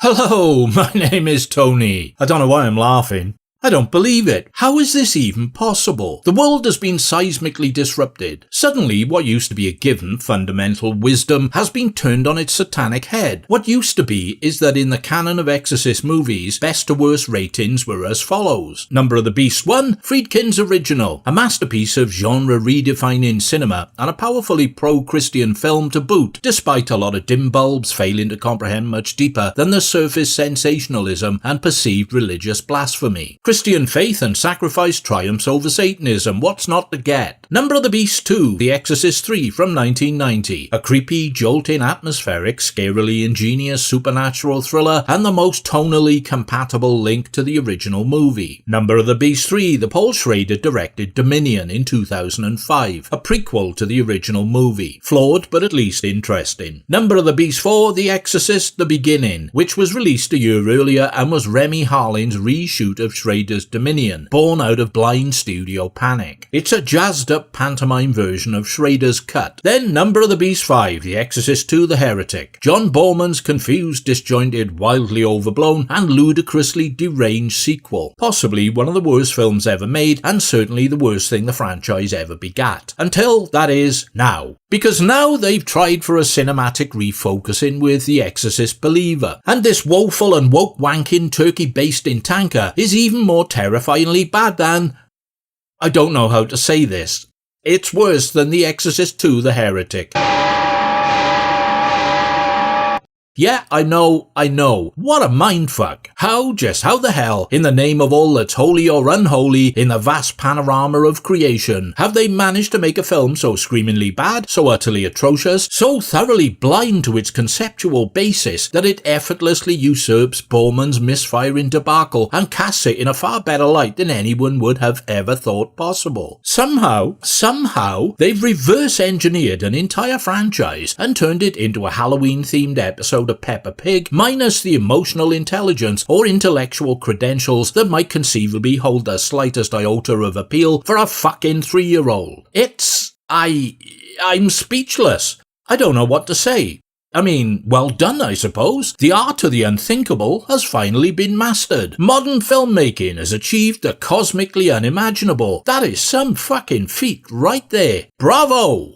Hello, my name is Tony. I don't know why I'm laughing. I don't believe it. How is this even possible? The world has been seismically disrupted. Suddenly, what used to be a given fundamental wisdom has been turned on its satanic head. What used to be is that in the canon of Exorcist movies, best to worst ratings were as follows. Number of the Beast 1, Friedkin's original, a masterpiece of genre-redefining cinema and a powerfully pro-Christian film to boot, despite a lot of dim bulbs failing to comprehend much deeper than the surface sensationalism and perceived religious blasphemy. Christian faith and sacrifice triumphs over Satanism, what's not to get? Number of the Beast 2, The Exorcist 3 from 1990, a creepy, jolting, atmospheric, scarily ingenious supernatural thriller and the most tonally compatible link to the original movie. Number of the Beast 3, the Paul Schrader directed Dominion in 2005, a prequel to the original movie. Flawed, but at least interesting. Number of the Beast 4, The Exorcist, The Beginning, which was released a year earlier and was Remy Harlin's reshoot of Schrader's Dominion, born out of blind studio panic. It's a jazzed up pantomime version of Schrader's cut. Then Number of the Beast 5, The Exorcist 2, The Heretic. John Borman's confused, disjointed, wildly overblown and ludicrously deranged sequel. Possibly one of the worst films ever made and certainly the worst thing the franchise ever begat. Until, that is, now. Because now they've tried for a cinematic refocusing with The Exorcist Believer, and this woeful and woke wanking turkey-basting tanker is even more terrifyingly bad than... I don't know how to say this. It's worse than The Exorcist 2, The Heretic. Yeah, I know. What a mindfuck. How the hell, in the name of all that's holy or unholy in the vast panorama of creation, have they managed to make a film so screamingly bad, so utterly atrocious, so thoroughly blind to its conceptual basis that it effortlessly usurps Borman's misfiring debacle and casts it in a far better light than anyone would have ever thought possible? Somehow, they've reverse-engineered an entire franchise and turned it into a Halloween-themed episode of Peppa Pig, minus the emotional intelligence or intellectual credentials that might conceivably hold the slightest iota of appeal for a fucking 3-year-old. I'm speechless. I don't know what to say. I mean, well done, I suppose. The art of the unthinkable has finally been mastered. Modern filmmaking has achieved the cosmically unimaginable. That is some fucking feat right there. Bravo!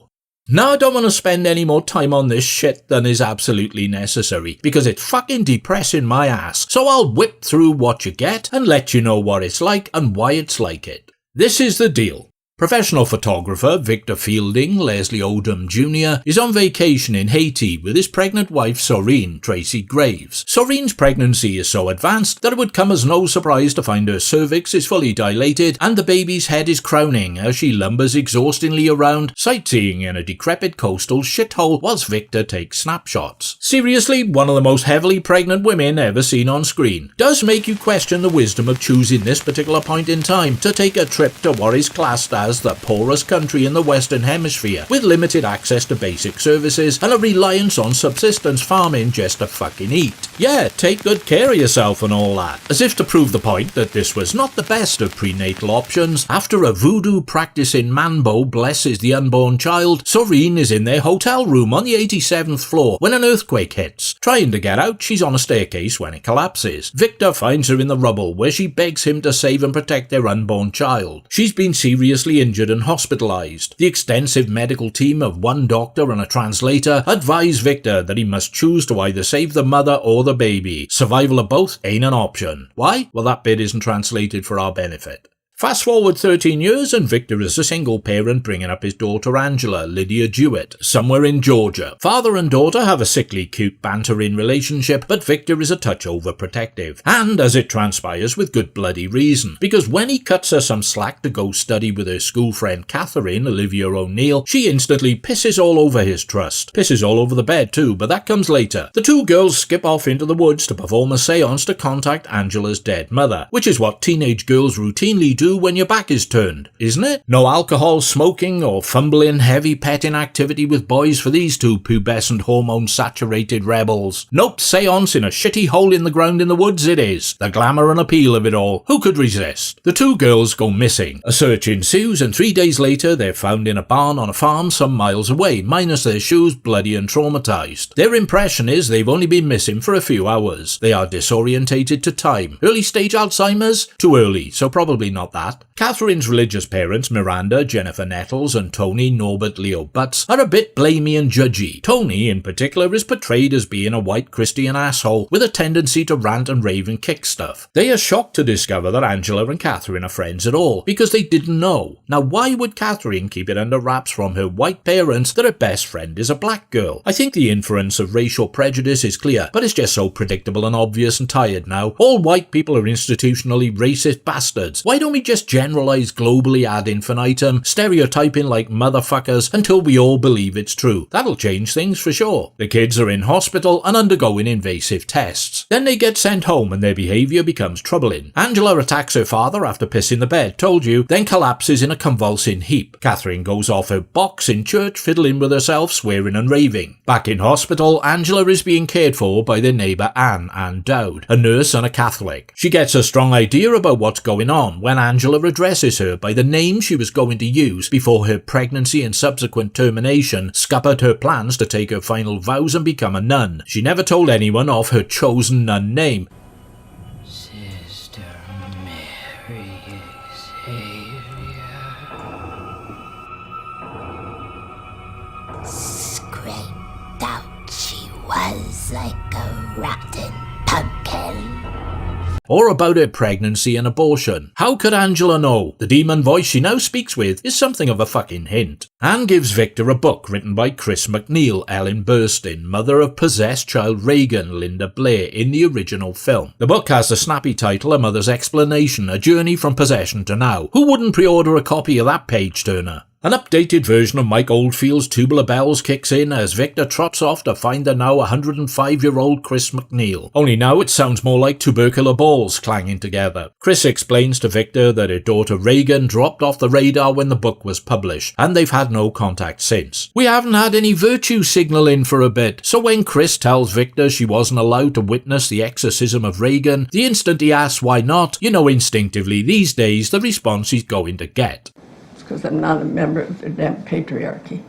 Now I don't want to spend any more time on this shit than is absolutely necessary, because it's fucking depressing my ass, so I'll whip through what you get and let you know what it's like and why it's like it. This is the deal. Professional photographer Victor Fielding, Leslie Odom Jr., is on vacation in Haiti with his pregnant wife Soreen Tracy Graves. Soreen's pregnancy is so advanced that it would come as no surprise to find her cervix is fully dilated and the baby's head is crowning as she lumbers exhaustingly around, sightseeing in a decrepit coastal shithole whilst Victor takes snapshots. Seriously, one of the most heavily pregnant women ever seen on screen. Does make you question the wisdom of choosing this particular point in time to take a trip to what is classed as the poorest country in the Western Hemisphere, with limited access to basic services and a reliance on subsistence farming just to fucking eat. Yeah, take good care of yourself and all that. As if to prove the point that this was not the best of prenatal options, after a voodoo practicing Mambo blesses the unborn child, Soreen is in their hotel room on the 87th floor when an earthquake hits. Trying to get out, she's on a staircase when it collapses. Victor finds her in the rubble where she begs him to save and protect their unborn child. She's been seriously injured and hospitalized. The extensive medical team of one doctor and a translator advise Victor that he must choose to either save the mother or the baby. Survival of both ain't an option. Why? Well, that bit isn't translated for our benefit. Fast forward 13 years and Victor is a single parent bringing up his daughter Angela, Lydia Dewitt, somewhere in Georgia. Father and daughter have a sickly cute bantering relationship, but Victor is a touch overprotective. And as it transpires with good bloody reason, because when he cuts her some slack to go study with her school friend Catherine, Olivia O'Neill, she instantly pisses all over his trust. Pisses all over the bed too, but that comes later. The two girls skip off into the woods to perform a seance to contact Angela's dead mother, which is what teenage girls routinely do do when your back is turned, isn't it? No alcohol, smoking, or fumbling heavy petting activity with boys for these two pubescent hormone-saturated rebels. Nope, seance in a shitty hole in the ground in the woods it is. The glamour and appeal of it all. Who could resist? The two girls go missing. A search ensues, and 3 days later they're found in a barn on a farm some miles away, minus their shoes, bloody and traumatized. Their impression is they've only been missing for a few hours. They are disorientated to time. Early stage Alzheimer's? Too early, so probably not that. Catherine's religious parents, Miranda, Jennifer Nettles, and Tony, Norbert, Leo Butts, are a bit blamey and judgy. Tony, in particular, is portrayed as being a white Christian asshole with a tendency to rant and rave and kick stuff. They are shocked to discover that Angela and Catherine are friends at all, because they didn't know. Now, why would Catherine keep it under wraps from her white parents that her best friend is a black girl? I think the inference of racial prejudice is clear, but it's just so predictable and obvious and tired now. All white people are institutionally racist bastards. Why don't we just generalize globally ad infinitum, stereotyping like motherfuckers until we all believe it's true? That'll change things for sure. The kids are in hospital and undergoing invasive tests. Then they get sent home and their behaviour becomes troubling. Angela attacks her father after pissing the bed, told you, then collapses in a convulsing heap. Catherine goes off her box in church, fiddling with herself, swearing and raving. Back in hospital, Angela is being cared for by their neighbour Anne Dowd, a nurse and a Catholic. She gets a strong idea about what's going on when Angela addresses her by the name she was going to use before her pregnancy and subsequent termination scuppered her plans to take her final vows and become a nun. She never told anyone of her chosen nun name. Sister Mary Xavier. Scraped out she was like a rotten pumpkin. Or about her pregnancy and abortion. How could Angela know? The demon voice she now speaks with is something of a fucking hint. Anne gives Victor a book written by Chris MacNeil, Ellen Burstyn, mother of possessed child Reagan, Linda Blair, in the original film. The book has the snappy title A Mother's Explanation, A Journey from Possession to Now. Who wouldn't pre-order a copy of that page-turner? An updated version of Mike Oldfield's Tubular Bells kicks in as Victor trots off to find the now 105-year-old Chris MacNeil. Only now it sounds more like tubercular balls clanging together. Chris explains to Victor that her daughter Reagan dropped off the radar when the book was published, and they've had no contact since. We haven't had any virtue signalling for a bit, so when Chris tells Victor she wasn't allowed to witness the exorcism of Reagan, the instant he asks why not, you know instinctively these days the response he's going to get. Because I'm not a member of the damn patriarchy.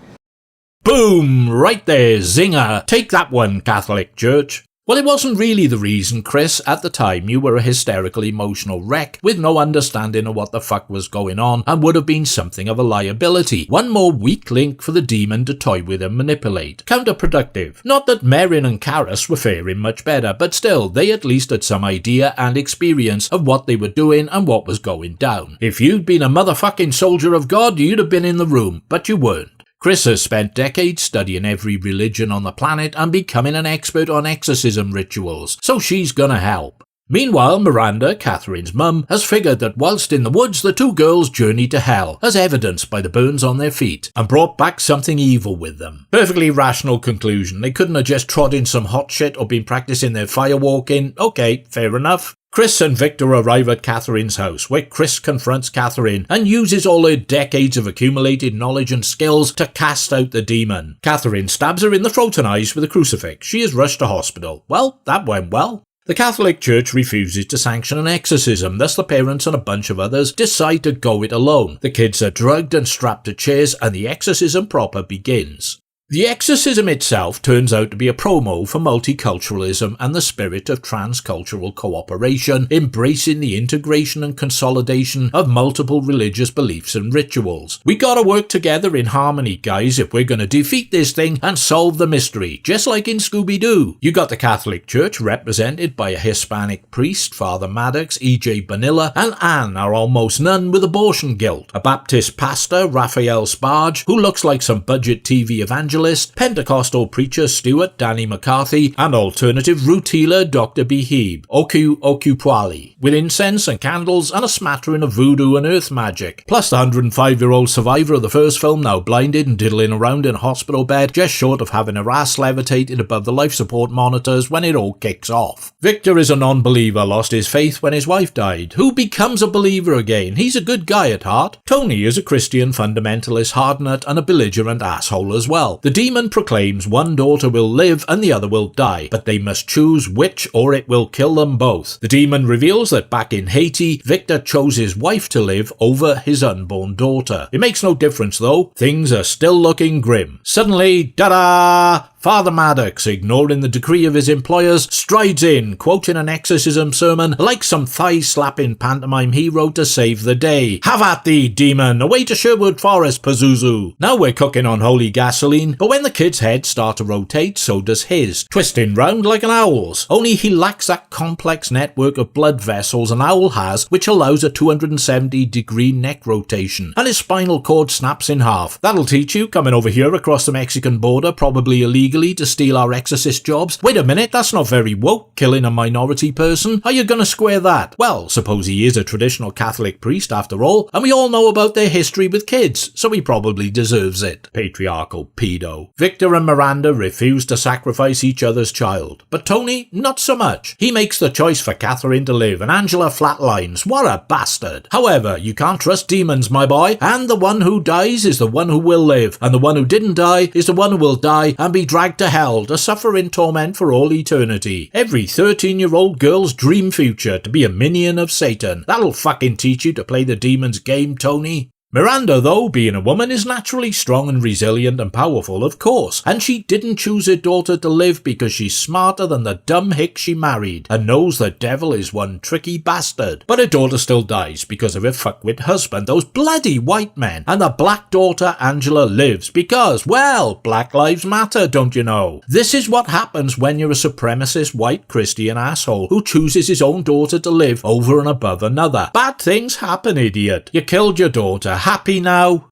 Boom! Right there, zinger! Take that one, Catholic Church! Well, it wasn't really the reason, Chris. At the time, you were a hysterical emotional wreck with no understanding of what the fuck was going on and would have been something of a liability. One more weak link for the demon to toy with and manipulate. Counterproductive. Not that Merrin and Karras were faring much better, but still, they at least had some idea and experience of what they were doing and what was going down. If you'd been a motherfucking soldier of God, you'd have been in the room, but you weren't. Chris has spent decades studying every religion on the planet and becoming an expert on exorcism rituals, so she's gonna help. Meanwhile, Miranda, Catherine's mum, has figured that whilst in the woods, the two girls journeyed to hell, as evidenced by the burns on their feet, and brought back something evil with them. Perfectly rational conclusion. They couldn't have just trod in some hot shit or been practicing their firewalking. Okay, fair enough. Chris and Victor arrive at Catherine's house, where Chris confronts Catherine and uses all her decades of accumulated knowledge and skills to cast out the demon. Catherine stabs her in the throat and eyes with a crucifix. She is rushed to hospital. Well, that went well. The Catholic Church refuses to sanction an exorcism, thus the parents and a bunch of others decide to go it alone. The kids are drugged and strapped to chairs, and the exorcism proper begins. The exorcism itself turns out to be a promo for multiculturalism and the spirit of transcultural cooperation, embracing the integration and consolidation of multiple religious beliefs and rituals. We gotta work together in harmony, guys, if we're gonna defeat this thing and solve the mystery, just like in Scooby-Doo. You got the Catholic Church represented by a Hispanic priest, Father Maddox, E.J. Bonilla, and Anne, our almost nun with abortion guilt. A Baptist pastor, Raphael Sparge, who looks like some budget TV evangelist, evangelist, Pentecostal preacher Stuart Danny McCarthy, and alternative root healer Dr. Behebe, Oku Okupwali, with incense and candles and a smattering of voodoo and earth magic, plus the 105-year-old survivor of the first film now blinded and diddling around in a hospital bed just short of having her ass levitated above the life support monitors when it all kicks off. Victor is a non-believer, lost his faith when his wife died. Who becomes a believer again? He's a good guy at heart. Tony is a Christian fundamentalist hardnut and a belligerent asshole as well. The demon proclaims one daughter will live and the other will die, but they must choose which or it will kill them both. The demon reveals that back in Haiti, Victor chose his wife to live over his unborn daughter. It makes no difference though, things are still looking grim. Suddenly, ta-da! Father Maddox, ignoring the decree of his employers, strides in, quoting an exorcism sermon like some thigh-slapping pantomime hero to save the day. Have at thee, demon! Away to Sherwood Forest, Pazuzu! Now we're cooking on holy gasoline, but when the kid's head starts to rotate, so does his, twisting round like an owl's. Only he lacks that complex network of blood vessels an owl has, which allows a 270-degree neck rotation, and his spinal cord snaps in half. That'll teach you, coming over here across the Mexican border, probably illegally, to steal our exorcist jobs. Wait a minute, that's not very woke, killing a minority person. How you gonna square that? Well, suppose he is a traditional Catholic priest after all, and we all know about their history with kids, so he probably deserves it. Patriarchal pedo. Victor and Miranda refuse to sacrifice each other's child, but Tony, not so much. He makes the choice for Catherine to live, and Angela flatlines. What a bastard. However, you can't trust demons, my boy, and the one who dies is the one who will live, and the one who didn't die is the one who will die and be dragged to hell to suffer in torment for all eternity. Every 13-year-old girl's dream future to be a minion of Satan. That'll fucking teach you to play the demon's game, Tony. Miranda, though, being a woman, is naturally strong and resilient and powerful, of course, and she didn't choose her daughter to live because she's smarter than the dumb hick she married and knows the devil is one tricky bastard. But her daughter still dies because of her fuckwit husband, those bloody white men, and the black daughter, Angela, lives because, well, Black Lives Matter, don't you know? This is what happens when you're a supremacist white Christian asshole who chooses his own daughter to live over and above another. Bad things happen, idiot. You killed your daughter. Happy now?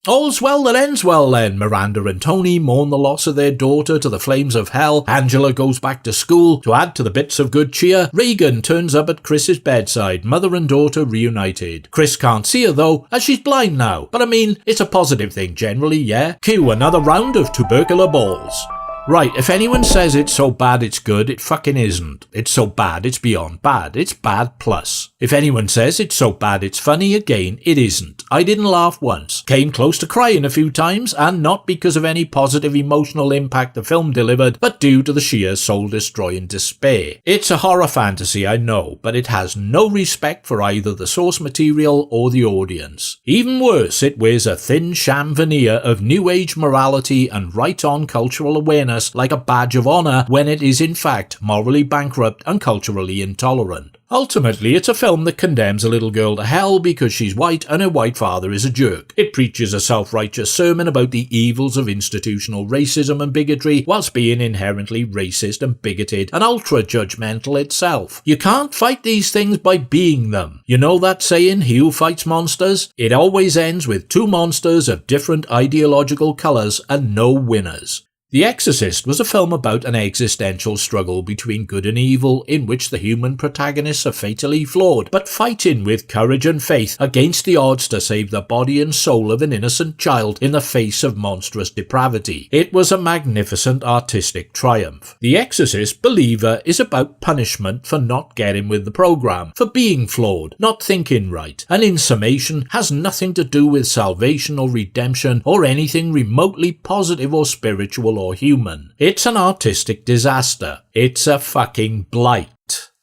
All's well that ends well then. Miranda and Tony mourn the loss of their daughter to the flames of hell. Angela goes back to school. To add to the bits of good cheer, Regan turns up at Chris's bedside, mother and daughter reunited. Chris can't see her though, as she's blind now. But I mean, it's a positive thing generally, yeah? Cue another round of tubercular balls. Right, if anyone says it's so bad it's good, it fucking isn't. It's so bad it's beyond bad. It's bad plus. If anyone says it's so bad it's funny, again, it isn't. I didn't laugh once. Came close to crying a few times, and not because of any positive emotional impact the film delivered, but due to the sheer soul-destroying despair. It's a horror fantasy, I know, but it has no respect for either the source material or the audience. Even worse, it wears a thin sham veneer of new age morality and right-on cultural awareness like a badge of honour when it is in fact morally bankrupt and culturally intolerant. Ultimately, it's a film that condemns a little girl to hell because she's white and her white father is a jerk. It preaches a self-righteous sermon about the evils of institutional racism and bigotry whilst being inherently racist and bigoted and ultra-judgmental itself. You can't fight these things by being them. You know that saying, he who fights monsters? It always ends with two monsters of different ideological colours and no winners. The Exorcist was a film about an existential struggle between good and evil in which the human protagonists are fatally flawed, but fighting with courage and faith against the odds to save the body and soul of an innocent child in the face of monstrous depravity. It was a magnificent artistic triumph. The Exorcist, Believer, is about punishment for not getting with the program, for being flawed, not thinking right, and in summation has nothing to do with salvation or redemption or anything remotely positive or spiritual or human. It's an artistic disaster. It's a fucking blight.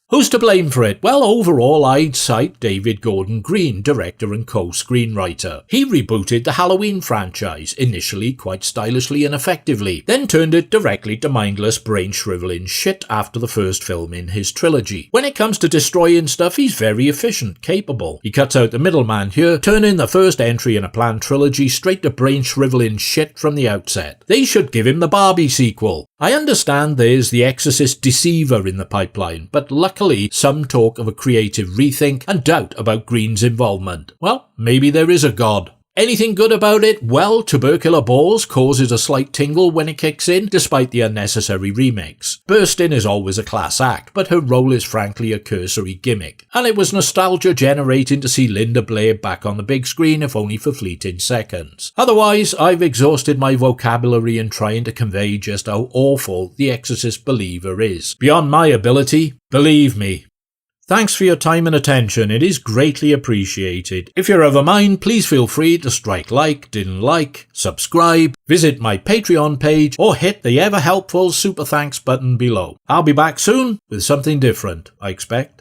Who's to blame for it? Well, overall, I'd cite David Gordon Green, director and co-screenwriter. He rebooted the Halloween franchise, initially quite stylishly and effectively, then turned it directly to mindless brain-shriveling shit after the first film in his trilogy. When it comes to destroying stuff, he's very efficient, capable. He cuts out the middleman here, turning the first entry in a planned trilogy straight to brain-shriveling shit from the outset. They should give him the Barbie sequel. I understand there's The Exorcist Deceiver in the pipeline, but luckily some talk of a creative rethink and doubt about Green's involvement. Well, maybe there is a god. Anything good about it? Well, Tubercular Balls causes a slight tingle when it kicks in, despite the unnecessary remakes. Burstin is always a class act, but her role is frankly a cursory gimmick. And it was nostalgia generating to see Linda Blair back on the big screen, if only for fleeting seconds. Otherwise, I've exhausted my vocabulary in trying to convey just how awful the Exorcist believer is. Beyond my ability, believe me. Thanks for your time and attention, it is greatly appreciated. If you're of a mind, please feel free to strike like, didn't like, subscribe, visit my Patreon page, or hit the ever helpful super thanks button below. I'll be back soon with something different, I expect.